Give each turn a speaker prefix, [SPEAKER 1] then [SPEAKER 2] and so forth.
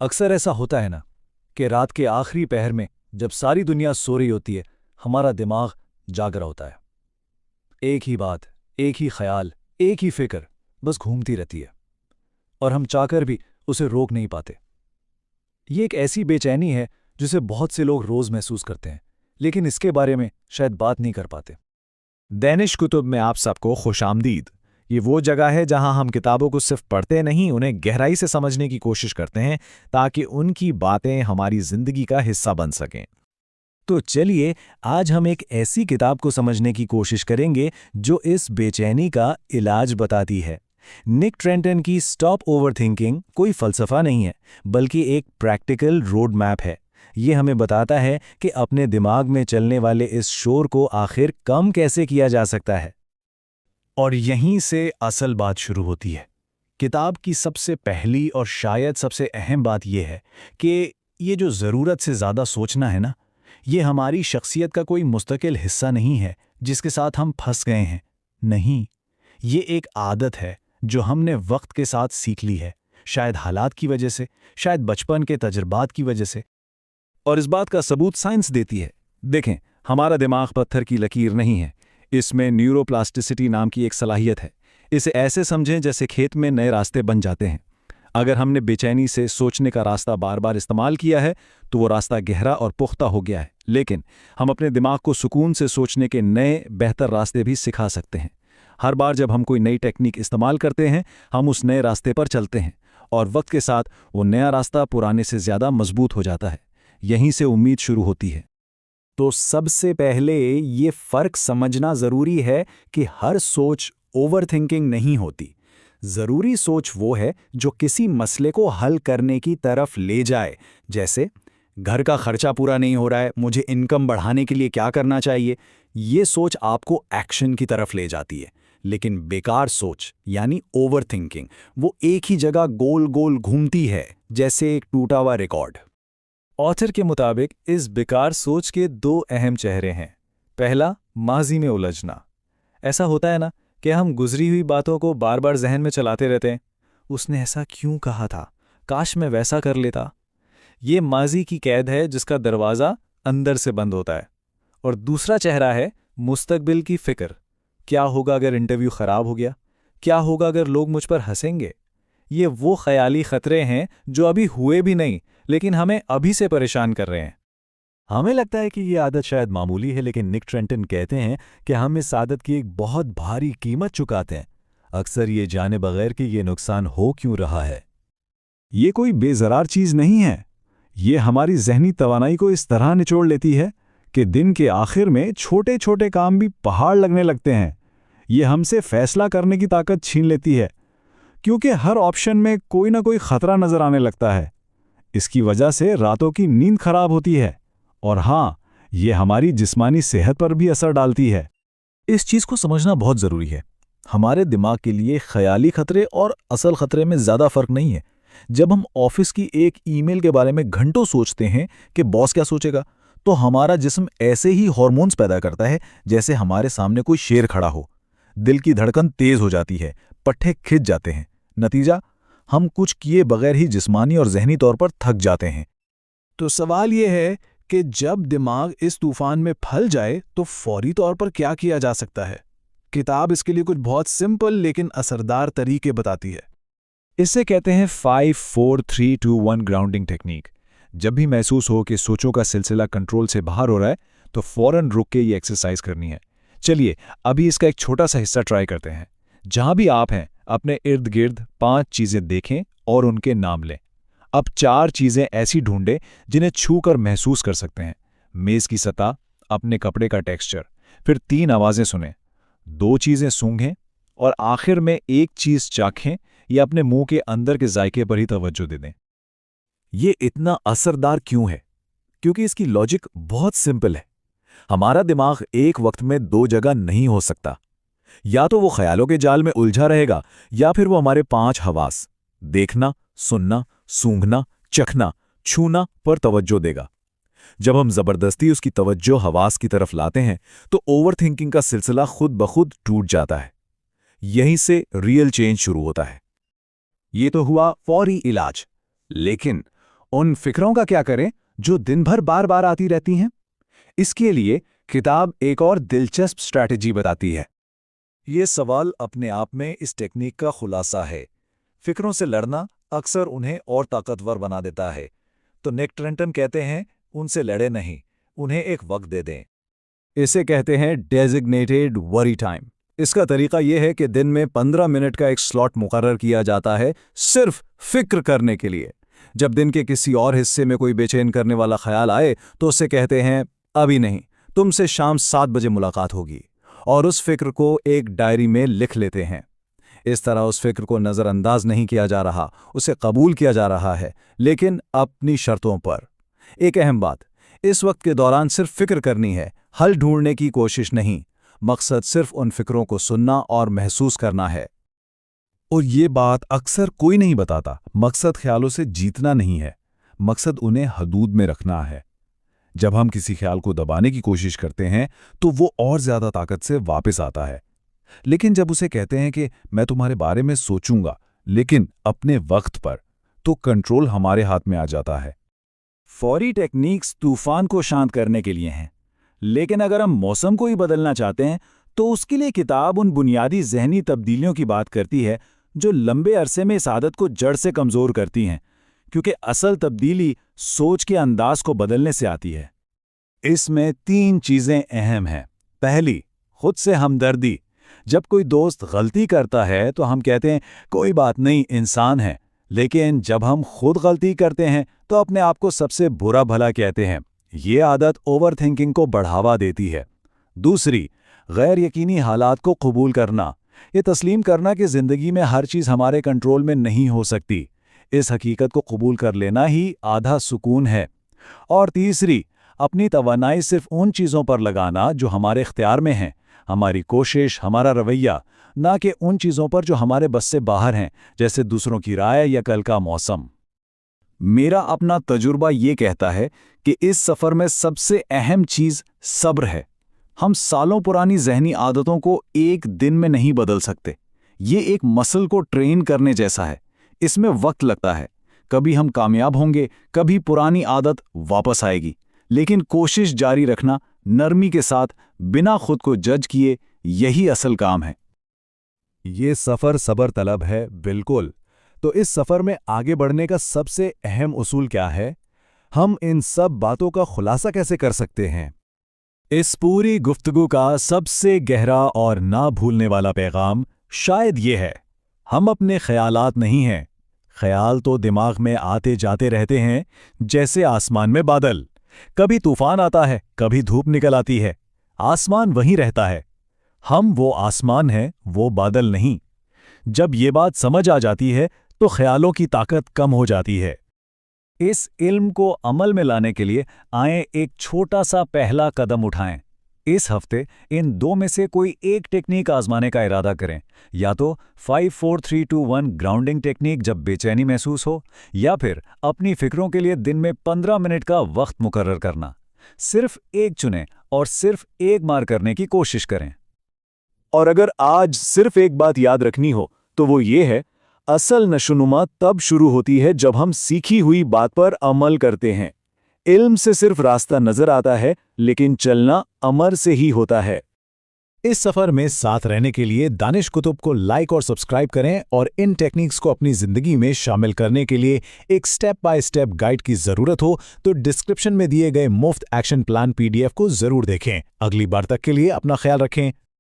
[SPEAKER 1] अक्सर ऐसा होता है ना कि रात के आखिरी पहर में जब सारी दुनिया सो रही होती है, हमारा दिमाग जाग रहा होता है। एक ही बात, एक ही ख्याल, एक ही फिक्र बस घूमती रहती है और हम चाहकर भी उसे रोक नहीं पाते। ये एक ऐसी बेचैनी है जिसे बहुत से लोग रोज महसूस करते हैं, लेकिन इसके बारे में शायद बात नहीं कर पाते।
[SPEAKER 2] दानिश कुतुब में आप सबको खुशामदीद। ये वो जगह है जहां हम किताबों को सिर्फ पढ़ते नहीं, उन्हें गहराई से समझने की कोशिश करते हैं ताकि उनकी बातें हमारी जिंदगी का हिस्सा बन सकें। तो चलिए आज हम एक ऐसी किताब को समझने की कोशिश करेंगे जो इस बेचैनी का इलाज बताती है। निक ट्रेंटन की स्टॉप ओवरथिंकिंग कोई फलसफा नहीं है, बल्कि एक प्रैक्टिकल रोड मैप है। ये हमें बताता है कि अपने दिमाग में चलने वाले इस शोर को आखिर कम कैसे किया जा सकता है। और यहीं से असल बात शुरू होती है। किताब की सबसे पहली और शायद सबसे अहम बात यह है कि ये जो ज़रूरत से ज़्यादा सोचना है ना, ये हमारी शख्सियत का कोई मुस्तकिल हिस्सा नहीं है जिसके साथ हम फंस गए हैं। नहीं, ये एक आदत है जो हमने वक्त के साथ सीख ली है, शायद हालात की वजह से, शायद बचपन के तजुर्बात की वजह से। और इस बात का सबूत साइंस देती है। देखें, हमारा दिमाग पत्थर की लकीर नहीं है। इसमें न्यूरोप्लास्टिसिटी नाम की एक सलाहियत है। इसे ऐसे समझें जैसे खेत में नए रास्ते बन जाते हैं। अगर हमने बेचैनी से सोचने का रास्ता बार बार इस्तेमाल किया है तो वो रास्ता गहरा और पुख्ता हो गया है, लेकिन हम अपने दिमाग को सुकून से सोचने के नए बेहतर रास्ते भी सिखा सकते हैं। हर बार जब हम कोई नई टेक्निक इस्तेमाल करते हैं, हम उस नए रास्ते पर चलते हैं और वक्त के साथ वो नया रास्ता पुराने से ज़्यादा मजबूत हो जाता है। यहीं से उम्मीद शुरू होती है। तो सबसे पहले ये फ़र्क समझना ज़रूरी है कि हर सोच ओवरथिंकिंग नहीं होती। ज़रूरी सोच वो है जो किसी मसले को हल करने की तरफ ले जाए। जैसे घर का खर्चा पूरा नहीं हो रहा है, मुझे इनकम बढ़ाने के लिए क्या करना चाहिए। ये सोच आपको एक्शन की तरफ ले जाती है। लेकिन बेकार सोच यानी ओवरथिंकिंग, वो एक ही जगह गोल गोल घूमती है, जैसे एक टूटा हुआ रिकॉर्ड। ऑथर के मुताबिक इस बेकार सोच के दो अहम चेहरे हैं। पहला, माजी में उलझना। ऐसा होता है ना कि हम गुजरी हुई बातों को बार बार जहन में चलाते रहते हैं। उसने ऐसा क्यों कहा था, काश मैं वैसा कर लेता। ये माजी की कैद है जिसका दरवाज़ा अंदर से बंद होता है। और दूसरा चेहरा है मुस्तकबिल की फिक्र। क्या होगा अगर इंटरव्यू ख़राब हो गया? क्या होगा अगर लोग मुझ पर हंसेंगे? ये वो ख्याली खतरे हैं जो अभी हुए भी नहीं, लेकिन हमें अभी से परेशान कर रहे हैं। हमें लगता है कि ये आदत शायद मामूली है, लेकिन निक ट्रेंटन कहते हैं कि हम इस आदत की एक बहुत भारी कीमत चुकाते हैं, अक्सर ये जाने बगैर कि ये नुकसान हो क्यों रहा है। ये कोई बेज़रार चीज़ नहीं है। ये हमारी जहनी तवानाई को इस तरह निचोड़ लेती है कि दिन के आखिर में छोटे छोटे काम भी पहाड़ लगने लगते हैं। ये हमसे फैसला करने की ताकत छीन लेती है, क्योंकि हर ऑप्शन में कोई ना कोई खतरा नजर आने लगता है। इसकी वजह से रातों की नींद खराब होती है और हाँ, ये हमारी जिस्मानी सेहत पर भी असर डालती है। इस चीज़ को समझना बहुत ज़रूरी है। हमारे दिमाग के लिए ख्याली खतरे और असल खतरे में ज़्यादा फर्क नहीं है। जब हम ऑफिस की एक ईमेल के बारे में घंटों सोचते हैं कि बॉस क्या सोचेगा, तो हमारा जिस्म ऐसे ही हार्मोन्स पैदा करता है जैसे हमारे सामने कोई शेर खड़ा हो। दिल की धड़कन तेज हो जाती है, पट्टे खिंच जाते हैं। नतीजा, हम कुछ किए बगैर ही जिस्मानी और जहनी तौर पर थक जाते हैं। तो सवाल यह है कि जब दिमाग इस तूफान में फंस जाए तो फौरी तौर पर क्या किया जा सकता है। किताब इसके लिए कुछ बहुत सिंपल लेकिन असरदार तरीके बताती है। इसे कहते हैं 5 4 3 2 1 ग्राउंडिंग टेक्निक। जब भी महसूस हो कि सोचों का सिलसिला कंट्रोल से बाहर हो रहा है, तो फौरन रुक के ये एक्सरसाइज करनी है। चलिए अभी इसका एक छोटा सा हिस्सा ट्राई करते हैं। जहां भी आप हैं, अपने इर्द गिर्द 5 चीजें देखें और उनके नाम लें। अब 4 चीजें ऐसी ढूंढें जिन्हें छू कर महसूस कर सकते हैं। मेज की सतह, अपने कपड़े का टेक्सचर। फिर 3 आवाजें सुनें, 2 चीजें सूंघें और आखिर में 1 चीज चाखें या अपने मुंह के अंदर के जायके पर ही तवज्जो दे दें। ये इतना असरदार क्यों है? क्योंकि इसकी लॉजिक बहुत सिंपल है। हमारा दिमाग एक वक्त में 2 जगह नहीं हो सकता। या तो वो ख्यालों के जाल में उलझा रहेगा, या फिर वो हमारे 5 हवास देखना, सुनना, सूंघना, चखना, छूना पर तवज्जो देगा। जब हम जबरदस्ती उसकी तवज्जो हवास की तरफ लाते हैं तो ओवरथिंकिंग का सिलसिला खुद ब खुद टूट जाता है। यहीं से रियल चेंज शुरू होता है। ये तो हुआ फौरी इलाज, लेकिन
[SPEAKER 3] उन फिक्रों का क्या करें जो दिन भर बार बार आती रहती हैं? इसके लिए किताब एक और दिलचस्प स्ट्रैटेजी बताती है।
[SPEAKER 1] ये सवाल अपने आप में इस टेक्निक का खुलासा है। फिक्रों से लड़ना अक्सर उन्हें और ताकतवर बना देता है। तो निक ट्रेंटन कहते हैं, उनसे लड़े नहीं, उन्हें एक वक्त दे दें।
[SPEAKER 3] इसे कहते हैं डेजिग्नेटेड वरी टाइम। इसका तरीका यह है कि दिन में 15 मिनट का एक स्लॉट मुकर्रर किया जाता है सिर्फ फिक्र करने के लिए। जब दिन के किसी और हिस्से में कोई बेचैन करने वाला ख्याल आए तो उससे कहते हैं, अभी नहीं, तुमसे शाम 7 बजे मुलाकात होगी, और उस फिक्र को एक डायरी में लिख लेते हैं। इस तरह उस फिक्र को नज़रअंदाज नहीं किया जा रहा, उसे कबूल किया जा रहा है, लेकिन अपनी शर्तों पर। एक अहम बात, इस वक्त के दौरान सिर्फ फिक्र करनी है, हल ढूंढने की कोशिश नहीं। मकसद सिर्फ उन फिक्रों को सुनना और महसूस करना है।
[SPEAKER 2] और ये बात अक्सर कोई नहीं बताता। मकसद ख्यालों से जीतना नहीं है, मकसद उन्हें हदूद में रखना है। जब हम किसी ख्याल को दबाने की कोशिश करते हैं तो वो और ज्यादा ताकत से वापस आता है। लेकिन जब उसे कहते हैं कि मैं तुम्हारे बारे में सोचूंगा, लेकिन अपने वक्त पर, तो कंट्रोल हमारे हाथ में आ जाता है।
[SPEAKER 3] फौरी टेक्निक्स तूफान को शांत करने के लिए हैं, लेकिन अगर हम मौसम को ही बदलना चाहते हैं तो उसके लिए किताब उन बुनियादी जहनी तब्दीलियों की बात करती है जो लंबे अरसे में इस आदत को जड़ से कमज़ोर करती हैं, क्योंकि असल तब्दीली सोच के अंदाज को बदलने से आती है। इसमें 3 चीज़ें अहम हैं। पहली, खुद से हमदर्दी। जब कोई दोस्त गलती करता है तो हम कहते हैं, कोई बात नहीं, इंसान है। लेकिन जब हम खुद गलती करते हैं तो अपने आप को सबसे बुरा भला कहते हैं। ये आदत ओवरथिंकिंग को बढ़ावा देती है। दूसरी, गैर यकीनी हालात को कबूल करना। ये तस्लीम करना कि ज़िंदगी में हर चीज़ हमारे कंट्रोल में नहीं हो सकती। इस हकीकत को कबूल कर लेना ही आधा सुकून है। और तीसरी, अपनी तवानाई सिर्फ उन चीज़ों पर लगाना जो हमारे इख्तियार में हैं, हमारी कोशिश, हमारा रवैया, ना कि उन चीज़ों पर जो हमारे बस से बाहर हैं, जैसे दूसरों की राय या कल का मौसम। मेरा अपना तजुर्बा ये कहता है कि इस सफ़र में सबसे अहम चीज़ सब्र है। हम सालों पुरानी जहनी आदतों को एक दिन में नहीं बदल सकते। ये एक मसल को ट्रेन करने जैसा है, इसमें वक्त लगता है। कभी हम कामयाब होंगे, कभी पुरानी आदत वापस आएगी, लेकिन कोशिश जारी रखना, नरमी के साथ, बिना खुद को जज किए, यही असल काम है।
[SPEAKER 2] ये सफ़र सब्र तलब है, बिल्कुल। तो इस सफ़र में आगे बढ़ने का सबसे अहम उसूल क्या है? हम इन सब बातों का खुलासा कैसे कर सकते हैं?
[SPEAKER 3] इस पूरी गुफ्तगू का सबसे गहरा और ना भूलने वाला पैगाम शायद ये है, हम अपने ख्यालात नहीं हैं। ख्याल तो दिमाग में आते जाते रहते हैं, जैसे आसमान में बादल। कभी तूफान आता है, कभी धूप निकल आती है, आसमान वहीं रहता है। हम वो आसमान हैं, वो बादल नहीं। जब ये बात समझ आ जाती है तो ख्यालों की ताकत कम हो जाती है। इस इल्म को अमल में लाने के लिए आए एक छोटा सा पहला कदम उठाएं। इस हफ्ते इन 2 में से कोई एक टेक्निक आजमाने का इरादा करें, या तो 5-4-3-2-1 ग्राउंडिंग टेक्निक जब बेचैनी महसूस हो, या फिर अपनी फिक्रों के लिए दिन में 15 मिनट का वक्त मुकर्रर करना। सिर्फ एक चुनें और सिर्फ एक बार करने की कोशिश करें।
[SPEAKER 1] और अगर आज सिर्फ एक बात याद रखनी हो तो वो ये है, असल नशोनुमा तब शुरू होती है जब हम सीखी हुई बात पर अमल करते हैं। इल्म से सिर्फ रास्ता नजर आता है, लेकिन चलना अमर से ही होता है।
[SPEAKER 2] इस सफ़र में साथ रहने के लिए दानिश कुतुब को लाइक और सब्सक्राइब करें, और इन टेक्निक्स को अपनी ज़िंदगी में शामिल करने के लिए एक स्टेप बाय स्टेप गाइड की ज़रूरत हो तो डिस्क्रिप्शन में दिए गए मुफ्त एक्शन प्लान PDF को ज़रूर देखें। अगली बार तक के लिए अपना ख्याल रखें।